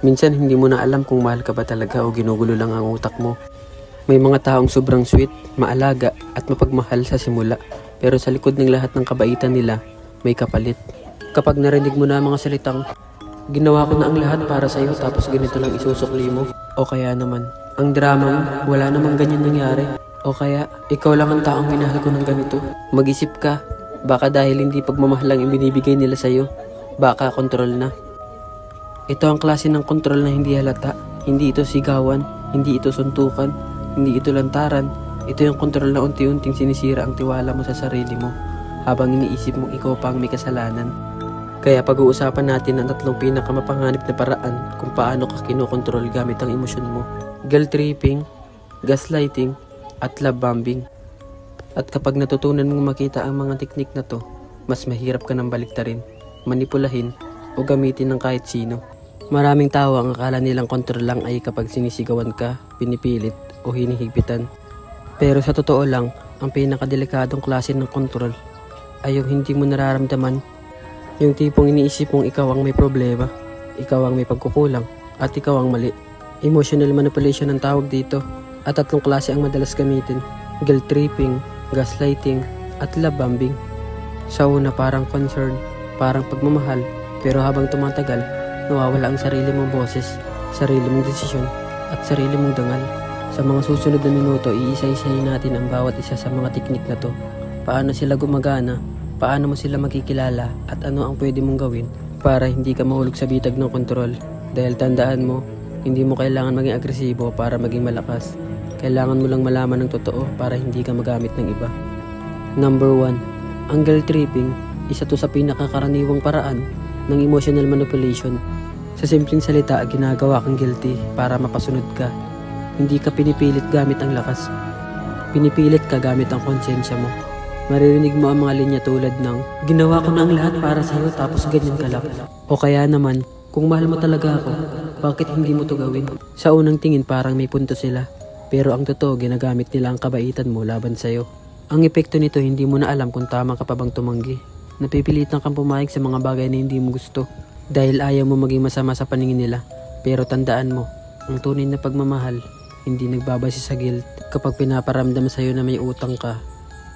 Minsan hindi mo na alam kung mahal ka ba talaga o ginugulo lang ang utak mo. May mga taong sobrang sweet, maalaga at mapagmahal sa simula, pero sa likod ng lahat ng kabaitan nila, may kapalit. Kapag narinig mo na mga salitang, "Ginawa ko na ang lahat para sa iyo tapos ganito lang isusukli mo." O kaya naman, "Ang drama mo, wala namang ganyan nangyari." O kaya, "Ikaw lang ang taong minahal ko ng ganito." Mag-isip ka, baka dahil hindi pagmamahal ang ibinibigay nila sa iyo, baka kontrol na. Ito ang klase ng kontrol na hindi halata. Hindi ito sigawan, hindi ito suntukan, hindi ito lantaran. Ito yung kontrol na unti-unting sinisira ang tiwala mo sa sarili mo habang iniisip mong ikaw pa ang may kasalanan. Kaya pag-uusapan natin ang tatlong pinakamapanganib na paraan kung paano ka kinokontrol gamit ang emosyon mo: guilt tripping, gaslighting, at love bombing. At kapag natutunan mong makita ang mga teknik na to, mas mahirap ka nang baliktarin, manipulahin, o gamitin ng kahit sino. Maraming tao ang akala nilang kontrol lang ay kapag sinisigawan ka, pinipilit, o hinihigpitan. Pero sa totoo lang, ang pinakadelikadong klase ng kontrol ay yung hindi mo nararamdaman. Yung tipong iniisip mong ikaw ang may problema, ikaw ang may pagkukulang, at ikaw ang mali. Emotional manipulation ang tawag dito, at tatlong klase ang madalas gamitin: guilt tripping, gaslighting, at love bombing. Sa una, parang concern, parang pagmamahal, pero habang tumatagal, nawawala ang sarili mong boses, sarili mong desisyon, at sarili mong dangal. Sa mga susunod na minuto, iisa-isahin natin ang bawat isa sa mga teknik na to. Paano sila gumagana, paano mo sila makikilala, at ano ang pwede mong gawin para hindi ka mahulog sa bitag ng kontrol. Dahil tandaan mo, hindi mo kailangan maging agresibo para maging malakas. Kailangan mo lang malaman ng totoo para hindi ka magamit ng iba. Number 1. Ang guilt tripping, isa to sa pinakakaraniwang paraan ng emotional manipulation. Sa simpleng salita, ginagawa kang guilty para mapasunod ka. Hindi ka pinipilit gamit ang lakas. Pinipilit ka gamit ang konsensya mo. Maririnig mo ang mga linya tulad ng, "Ginawa ko na ang lahat para sa iyo tapos ganyan ka lang." O kaya naman, "Kung mahal mo talaga ako, bakit hindi mo to gawin?" Sa unang tingin parang may punto sila, pero ang totoo, ginagamit nila ang kabaitan mo laban sa iyo. Ang epekto nito, hindi mo na alam kung tama ka pa bang tumanggi. Napipilitan kang pumayag sa mga bagay na hindi mo gusto dahil ayaw mo maging masama sa paningin nila. Pero tandaan mo, ang tunay na pagmamahal hindi nagbabase sa guilt. Kapag pinaparamdam sa iyo na may utang ka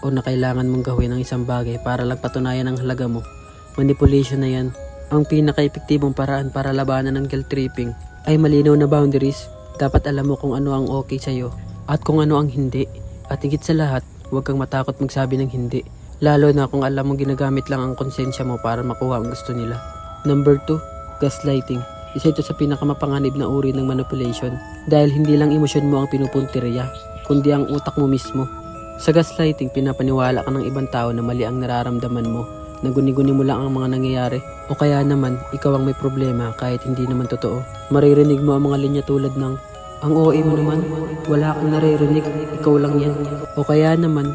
o na kailangan mong gawin ang isang bagay para lang patunayan ang halaga mo, manipulation na yan. Ang pinaka-epektibong paraan para labanan ng guilt tripping ay malinaw na boundaries. Dapat alam mo kung ano ang okay sa iyo at kung ano ang hindi. At higit sa lahat, huwag kang matakot magsabi ng hindi. Lalo na kung alam mong ginagamit lang ang konsensya mo para makuha ang gusto nila. Number 2, gaslighting. Isa ito sa pinakamapanganib na uri ng manipulation dahil hindi lang emosyon mo ang pinupuntirya, kundi ang utak mo mismo. Sa gaslighting, pinapaniwala ka ng ibang tao na mali ang nararamdaman mo, na guni-guni mo lang ang mga nangyayari, o kaya naman ikaw ang may problema kahit hindi naman totoo. Maririnig mo ang mga linya tulad ng, "Ang OA mo naman, wala akong naririnig, ikaw lang yan." O kaya naman,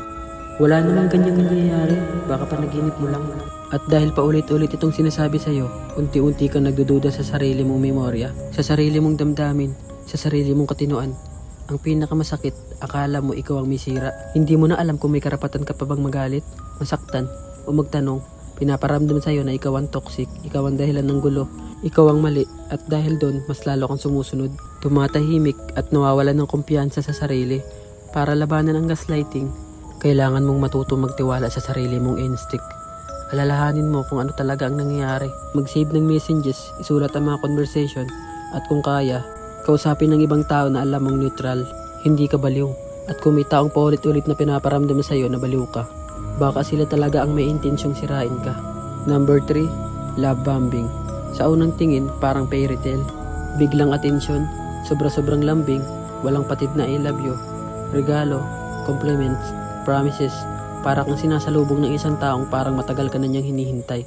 "Wala namang ganyang nangyayari, baka panaginip mo lang." At dahil paulit-ulit itong sinasabi sa'yo, unti-unti kang nagdududa sa sarili mong memorya, sa sarili mong damdamin, sa sarili mong katinoan. Ang pinakamasakit, akala mo ikaw ang may sira. Hindi mo na alam kung may karapatan ka pa bang magalit, masaktan, o magtanong. Pinaparamdam sa'yo na ikaw ang toxic, ikaw ang dahilan ng gulo, ikaw ang mali, at dahil doon, mas lalo kang sumusunod. Tumatahimik at nawawalan ng kumpiyansa sa sarili. Para labanan ang gaslighting, kailangan mong matutong magtiwala sa sarili mong instinct. Alalahanin mo kung ano talaga ang nangyayari. Mag-save ng messages, isulat ang mga conversation, at kung kaya, kausapin ng ibang tao na alam mong neutral, hindi ka baliw. At kung may taong paulit-ulit na pinaparamdam sa iyo na baliw ka, baka sila talaga ang may intensyong sirain ka. Number 3, love bombing. Sa unang tingin, parang fairy tale. Biglang atensyon, sobra-sobrang lambing, walang patid na I love you, regalo, compliments, promises. Para kang sinasalubong ng isang taong parang matagal ka na niyang hinihintay.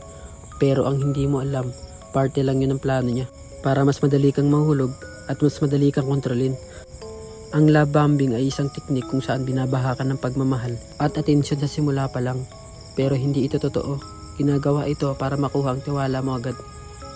Pero ang hindi mo alam, parte lang yun ang plano niya para mas madali kang mahulog at mas madali kang kontrolin. Ang love bombing ay isang teknik kung saan binabaha ka ng pagmamahal at atensyon sa simula pa lang. Pero hindi ito totoo. Ginagawa ito para makuha ang tiwala mo agad,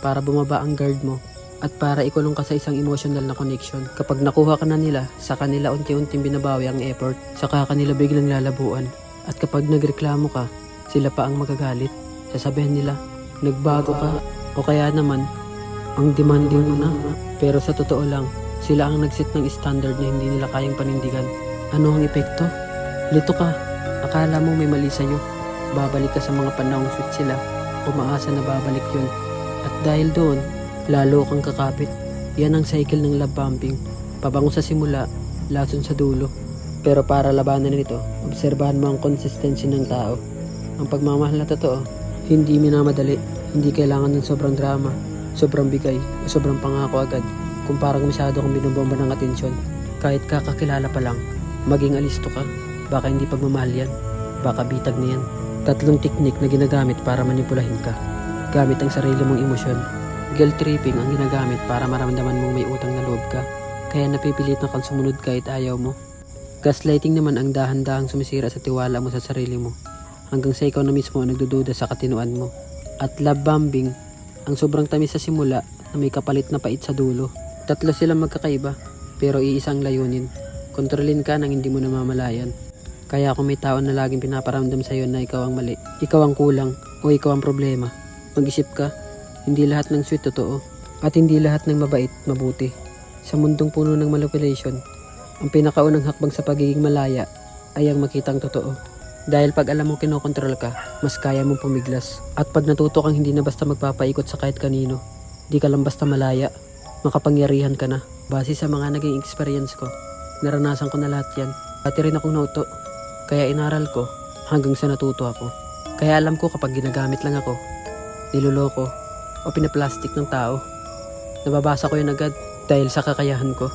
para bumaba ang guard mo, at para ikulong ka sa isang emotional na connection. Kapag nakuha ka na nila, sa kanila unti-unting binabawi ang effort, saka kanila biglang lalabuan. At kapag nagreklamo ka, sila pa ang magagalit. Sasabihin nila, nagbago ka. O kaya naman, Ang demanding mo na. Pero sa totoo lang, sila ang nagset ng standard na hindi nila kayang panindigan. Ano ang epekto? Lito ka. Akala mo may mali sa'yo. Babalik ka sa mga panahong sweet sila. Umaasa na babalik yun. At dahil doon, lalo kang kakapit. Yan ang cycle ng love bombing. Pabango sa simula, lason sa dulo. Pero para labanan nito, obserbahan mo ang consistency ng tao. Ang pagmamahal na totoo, hindi minamadali. Hindi kailangan ng sobrang drama, sobrang bigay, o sobrang pangako agad. Kung parang masyado kang binubomba ng atensyon. Kahit kakakilala pa lang, maging alisto ka. Baka hindi pagmamahal yan. Baka bitag na yan. 3 teknik na ginagamit para manipulahin ka. Gamit ang sarili mong emosyon. Guilt tripping ang ginagamit para maramdaman mong may utang na loob ka. Kaya napipilit na kang sumunod kahit ayaw mo. Gaslighting naman ang dahan-dahang sumisira sa tiwala mo sa sarili mo. Hanggang sa ikaw na mismo ang nagdududa sa katinuan mo. At love bombing, ang sobrang tamis sa simula na may kapalit na pait sa dulo. 3 silang magkakaiba, pero iisang layunin. Kontrolin ka nang hindi mo namamalayan. Kaya kung may tao na laging pinaparamdam sa iyo na ikaw ang mali, ikaw ang kulang, o ikaw ang problema, mag-isip ka, hindi lahat ng sweet totoo, at hindi lahat ng mabait mabuti. Sa mundong puno ng manipulation, ang pinakaunang hakbang sa pagiging malaya ay ang makitang totoo. Dahil pag alam mong kinokontrol ka, mas kaya mong pumiglas. At pag natuto kang hindi na basta magpapaikot sa kahit kanino, di ka lang basta malaya, makapangyarihan ka na. Base sa mga naging experience ko, naranasan ko na lahat yan. Dati rin akong nauto, kaya inaral ko hanggang sa natuto ako. Kaya alam ko kapag ginagamit lang ako, niloloko o pinaplastic ng tao, nababasa ko yun agad dahil sa kakayahan ko.